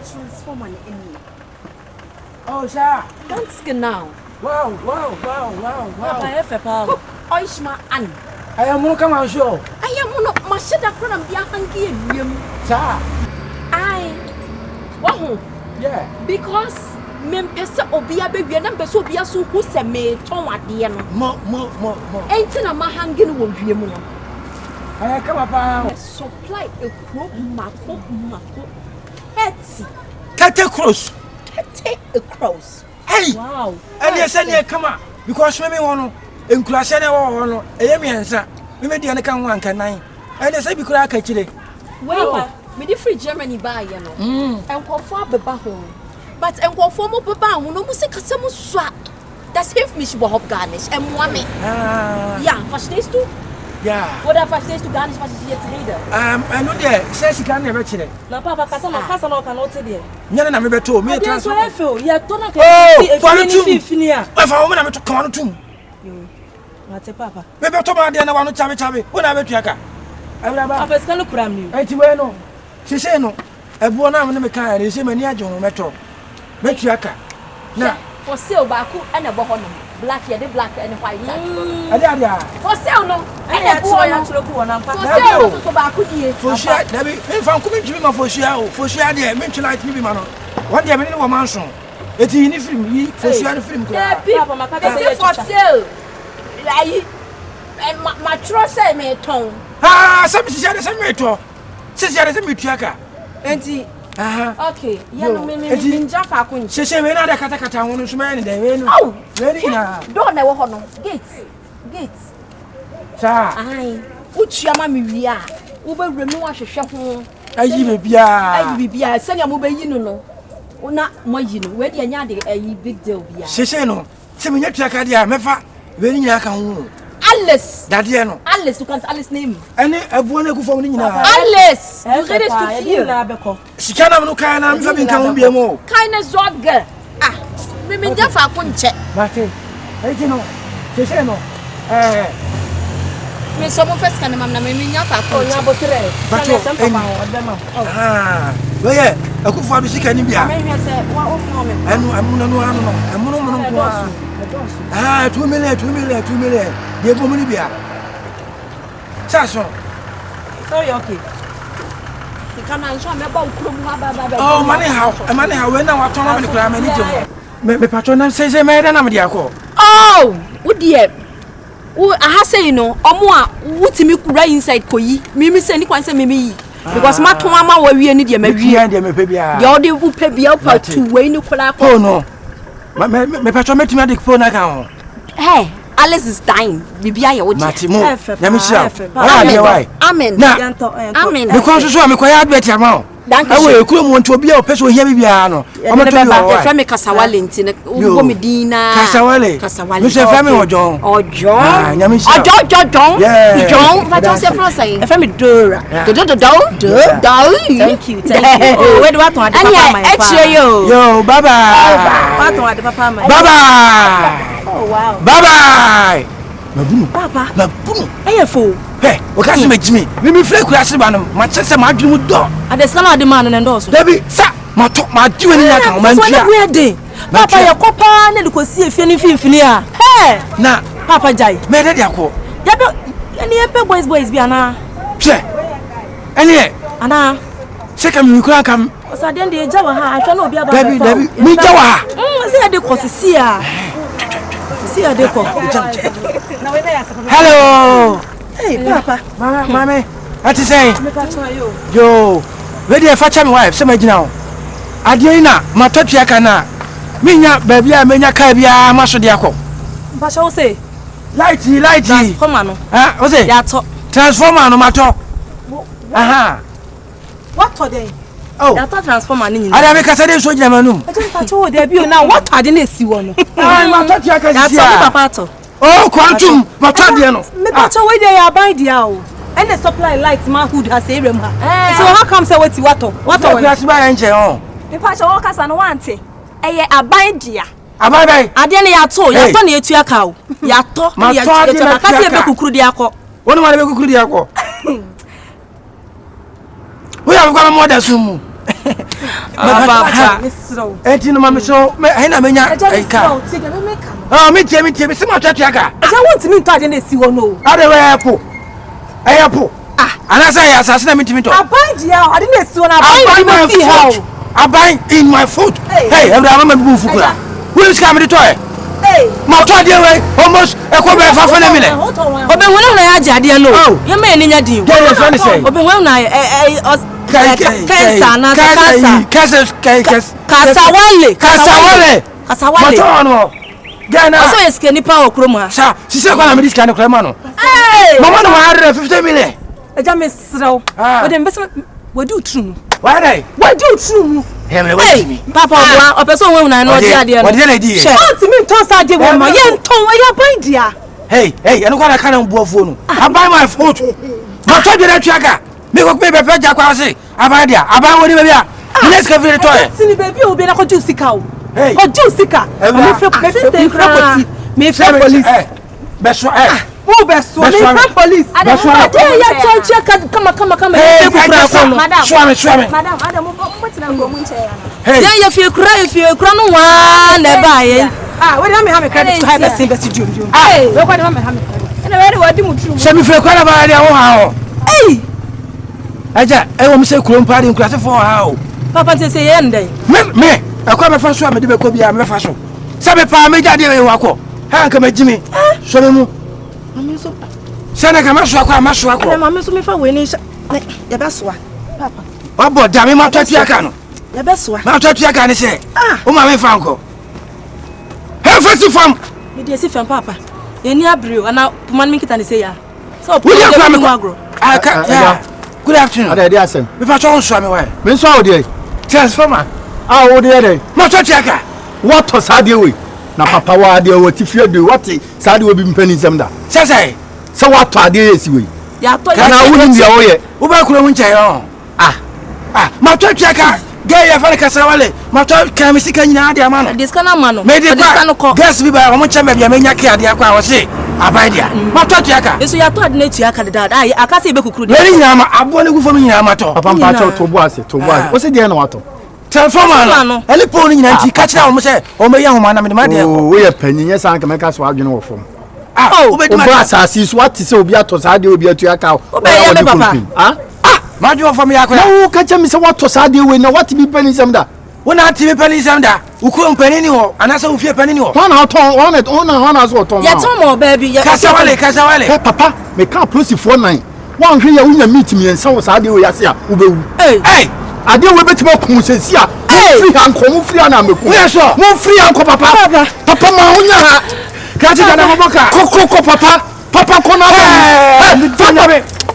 transformer in me. Oh, sir. Don't skin now. Wow. Papa, if a power. Oishma and I am more come on show. I am not my shut up from the hungry. Sir. Wow. Yeah. Because Mempesa Obia baby and Beso Biasu who said me, Tom at the end. More. Ain't in a mahangin will be a more. I come up. Supply a crop, Mako. Etsy. Tate cross. Take a cross. Hey. Wow. And you said, come on. Because maybe one in class and one, a yamiansa. We made the other one can nine. And they say, because I catch it. Well, me the free Germany buy, you know. And go for the bahon. But and go for more papa, no music some swap. That's if Miss Bob garnish and one. Yeah, first days too. Yeah. What if I say to garnish what is yet later? I know there says he can't never chill it. Now, Papa, Casanova cannot tell you. None of them told me. That's what I feel. You have done a if I want to come on to what's a papa? Maybe I told my dear, I want to tell me when I went to Yaka. I will have a scandal cram you. I know. She said no. I won't have a car and you see many John Metro. Make Yaka. Now, for sale, Baku and a bohon. Black, yeah, the black and white. For sale, no. I have for Baku. For sure, if I'm coming to me for sure, dear, mention like me, man. One day, I mean, one mansion. It's in film, for sure, the film. For sale. My trust, I may tongue. Ah, something said the same to. Says there is a mutiaka. And okay, yeah, me Jaffa. She said, we're not a catacata, one is man in the rain. Oh, ready now. Don't know what gates. Sir, I, which your mammy we are. Uber remove a shuffle. I give be a send your mobile, you know. Or not my, you know, where the yard a big deal. She said, no, send me your tracadia, Mefa, very young. Alice, that you know. Alice, you can't Alice name. And I want to go for me now. Alice, you ready to feel? She can't have no kind of having come be more. Kindness, dog. Ah, women, Jaffa, couldn't check. Martin, I don't know. She said no. Miss some of us can remember me, Jaffa, but well, yeah, I could find the sick and be. Ah, 2 million. The woman be. Sasso. Sorry, okay. You come and show me about oh, money how when I turn on the gram. My patron says a man and I'm the alcohol. Oh, would dear. I have say, you know, or more, would me right inside Koi, Mimi send you answer me. Because my mama will be any maybe and maybe the audio will pay the upper to Wayne Nicola. Oh, no. My patron met me at the phone account. Hey, Alice is dying. Bibi aye wo Matimo. Why? Amen. Amen. Because so am kwaya advert am. Awe kurom won to obi a person here bibia no. Omo to bi o. Frame Kasawale ntine. Wo medina. Kasawale. Me se frame ojon. Ojon. Ah, nyame sia. Ojon. Ojon. What you say from say? Frame Dora. Do. Thank you. Oh, where do I turn papa my papa? Yo, bye bye. What turn papa my? Bye bye. Oh wow. Bye bye. Mabunu. Papa. Mabunu. Ayefo. Hey, o ka se majimi. Me flake kurase ba no. Ma chese ma adwunu do. Adesana ade man na ndo so. Dabi, sa ma to ma diwe ni aka ma ntia. So na dey. Papa ye kopa na de ko sie fie ni finfini a. Hey, na papa jai. Me de akọ. Ya be eni epe boys bi ana. Che. Eni ana. Se kam mi kura kam. O sa den de jawa ha, atwa na obi aba. Dabi, mi jawa ha. Se de ko sisi a. See a deco. Hello. Hey, Papa. Mama, what is saying? Yo, ready a fetch my wife, some now. Adina, my touchy cana. Minya, baby, I mean, Cabia, Master Diaco. But I will say, lighty, Comano. Ah, was it? Transformer no matter. Aha. What today? Oh, I thought transformer. I make a Saturday so German. I told you now what I didn't see one. I'm not Papa. Oh, quantum, Matadiano. That's why they are by the hour. And the supply lights, my hood has a room. So, how come so what's what? What are you by angel? The patch of workers and want it. A by dear. A by I didn't at all. You're turning it to your cow. You're talking about Kudiako. What am I going to Kudiako? We have got more than some. Papa, enti no mama so me na menya eka. Me tie me se ma twatwa aka. I want me to ade na si wo no. Ade we epo. Anasa ya asase na me ntimi to. Aban dia, ade na si wo na aban ma fi ha o. Aban in my food. Hey, every man bu fukura. Who is coming to toy? Hey, my toy dey way almost e ko be fa fa na me ne. Obe wona na ya jade no. Ya me ni nya din. Get your friend say. Obe wona na KASAWALE. Matono. Gana. So eske ni pa okro ma. Sha, si se kwa na me diska ne kra ma no. Mama no 150 million. Eja me srew. We dem bese we do true. Why dey? We do true. Hey, Papa obo, opeso we na no di ade no. What dey na di? Auntie me ton sa de we ma. Ye ton we ya ban dia. Hey, eno kwa na kana mbuofo no. Abai my foot. Mato de na twaga. Me ko be be ja kwa se. Abai dia. Abai woni be bia. Let's go for the toy. Sini baby obi na ko ju sika o. Hey. Ko ju sika. Me fe police. Beso Who beso? Me fe police. Ade ya check kama. Madam. Swami. Madam, Adam, what na go mun che ya na. Hey. Ya fie kura no wa na ba ye. We dey have me credit to have person best jum. We go dey have me credit. Na we dey wadi mu tru. Se mi fe kwa na ba dia wo ha ho. Hey. Aja, wo mi se kuro mpa de nkurase fo ha ho. Papa nte se ye ndai. Me. Akwa me fa so a me de be ko bia me fa so. Se me pa me jade we wako. Ha nka ma jimi. So me mu. Mami so. Se na ka ma so akwa ma so akwa. Mami so me fa we ni ya be so papa. Obo da me ma twatu aka no. Ya be so. Ma twatu aka ne se. O ma me fa nko. He fa si fam. Me dey si fam papa. Ye ni abreo ana puman mi kita ni se ya. So we dey kwa me agro. Good afternoon. Ade dia asem. Me fa so nso me why. Me nso awo dey. Transformer. Wo dey dey. Ma twatu aka. What to sade we? Na papa wa ade wo tifie do what sade we bi mpani nsem da. Sese. Se what to ade esi we. Ya to kana wuni dia wo ye. Wo ba kuro mu nche yo. Ma twatu aka. Gay ya fa KASAWALE. Ma twatu ka me sika nyina ade ama no. Diska na ma no. Diska no ko. Gas bi ba wo mo chamba bia me nya ke ade akwa wo se. Abadia. Ma twatu aka. Eso ya to ade na tu aka da. Ai aka se be kukuru de. Weri nyina ma abo ne gufo nyina ma to. Papa mpa cho to bo ase. Wo se dia na wato. Transformer no. Elipo ni nyina nti ka kira wo mo se o me ya homa na me ma de. Oh, we ye panyin ye san ka me ka so adwene wo fom. Obedi ma. Obo asasi so what se obi ato sade obi atu aka. Obe ya me papa. Ma jo fom ya ko. No ka che me se what to sade we na what bi pani nsem da. Wona ti me pani nsem da. Uko mpani ni ho anasa wo fie pani ni ho. Wana oton wana so oton. Ya ton mo baby ya KASAWALE. Hey papa, me ka polisifoɔ nan. Wan hwe ya wunya meet me ensa wo sade we yase a wo bewu. Hey. Ade we betima kun sesi a. Free hanko mu free ana meku. We so. Mu free hanko papa. Papa ma wunya ha. Ka ti kana mo boka. Kokoko papa. Papa kona ba.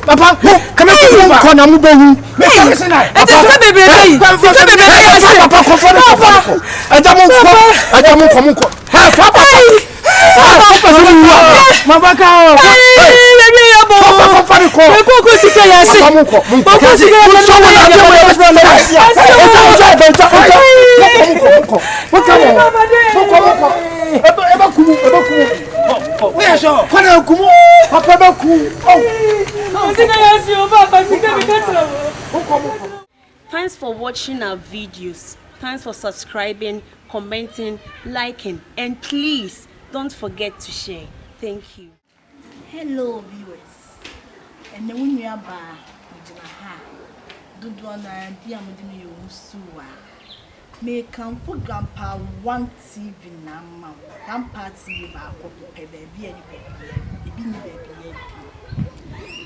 Papa, come here. Kona mu bewu. Me ka se na. Papa bebe dey. Papa ko fo papa. Adamu ko. Ha papa. Mabaka. Baby ya bo. Papa ko. Ko sika ya se. Ko sika ya Thanks for watching our videos. Thanks for subscribing, commenting, liking, and please don't forget to share. Thank you. Hello viewers. And then when you are back, do one idea with me usuwa. May come for Grandpa 1 TV now. Grandpa TV ba ko pe baby any baby. Ebi ni baby.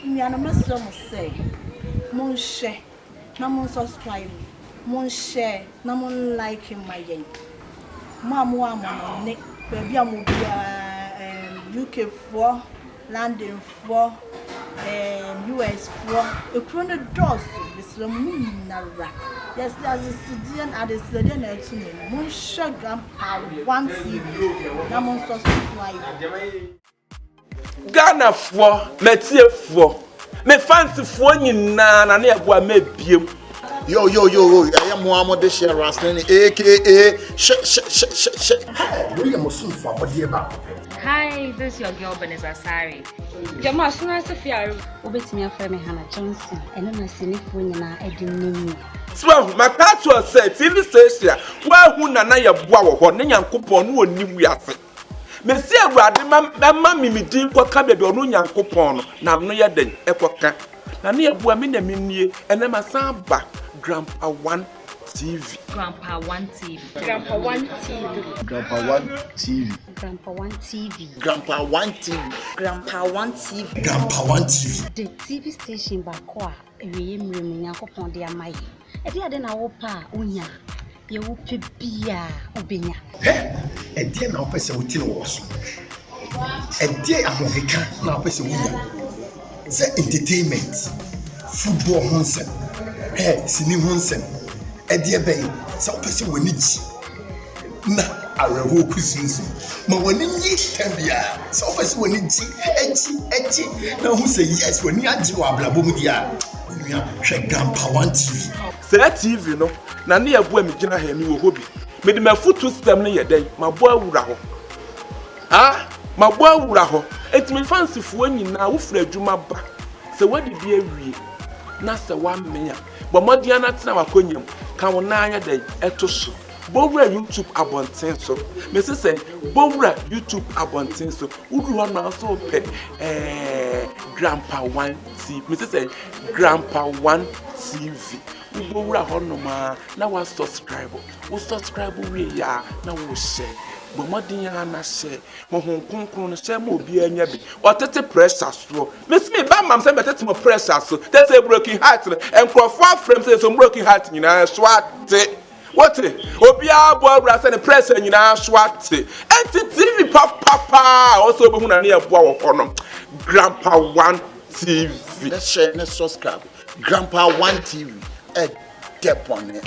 Me ana maso mo say. Mon share, na mon subscribe. Mon share, na mon like my yen. Mamu amon ne baby amu UK 4, London 4, US 4. A chrono doors with the moon nara. Yes, there's a Sudan at the Sudan to me. Mon share Grandpa 1 TV. Na mon subscribe. Ghana for metie for me fancy for nyina na na eboa me biem. Yo, I am Muhammad Share Rastlin, aka We are Muslim for body about. Hi, this is your girl Beneza Sari. Jama, suna Sophia. Obetimi afre me Hannah Johnson. Eno na sinifo nyina edinemu. So, my catcher said, TV station, where who na ya boa wo ne Nyankopon no onim wiase. Me se awurade ma mi din kwa ka bebe ono Nyankopon no na no ye den ekoka. Na ne aboa me na mennie ene masamba Grandpa One TV. Grandpa One TV. Grandpa One TV. Grandpa One TV. Grandpa One TV. Grandpa One TV. Grandpa One TV. Grandpa One TV. The TV station baako a eweye mrem Nyankopon de amaye. E de ade na wo pa onya. Ye wo pe bia obenya. E de na wo pese wo ti no wo so. E de ahoheka na wo pese wo nya. Ze entertainment, football honsem. Sini honsem. E de be so pese woni ji. Na areho kusunsu. Ma woni nyi tambia. So pese woni ji eji na hu say yes woni agi wa ablabo mu dia. Hwe Grandpa One TV. Say TV no na ne yabo mi gina ha mi wo hobi. Me de mafutu system ne yeden mabo awura ho. Mabo awura ho. Etimi fansifo nyina wo fra adwuma ba. Se wadi bi awie na se wa menya. Bo modia na tena wakonyam kan wo na anya den eto so. Bowura YouTube abonten so. Me say bowura YouTube abonten so. Udu ho na so pe Grandpa One TV. Me say Grandpa One TV. Bowura ho no ma na wa subscribe. Wo subscribe we ya na wo share. Bo modin ya na share. Mo hon konkron no share mo obi anya bi. Otete pressure so. Me ba mam say betete mo pressure so. They say broken heart and crofo frame say so broken heart nyina so ate. What? Obia boy brasa ne press nyina swate. Enti TV papa also be hu na ne eboa wo kono. Grandpa One TV. Let's share, let's subscribe. Grandpa One TV. Dep on it.